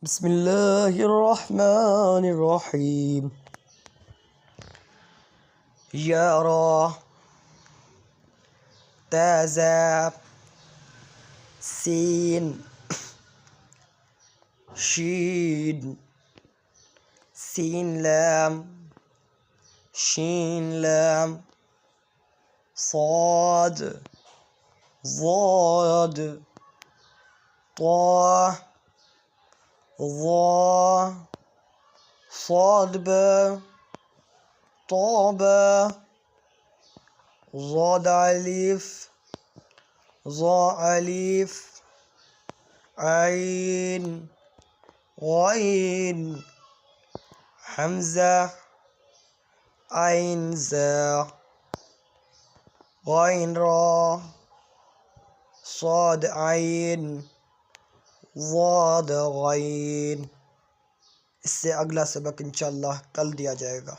बिस्मिल्लाहिर्रहमानिर्रहीम। यारा ताज़ा सीन शीन सीन लाम शीन लाम صاد ضاد طا ظا صاد با طابا ضاد ألف ظا ألف عين غين حمزة عين زا غين را صاد عين ضاد غين। इससे अगला सबक इंशाअल्लाह कल दिया जाएगा।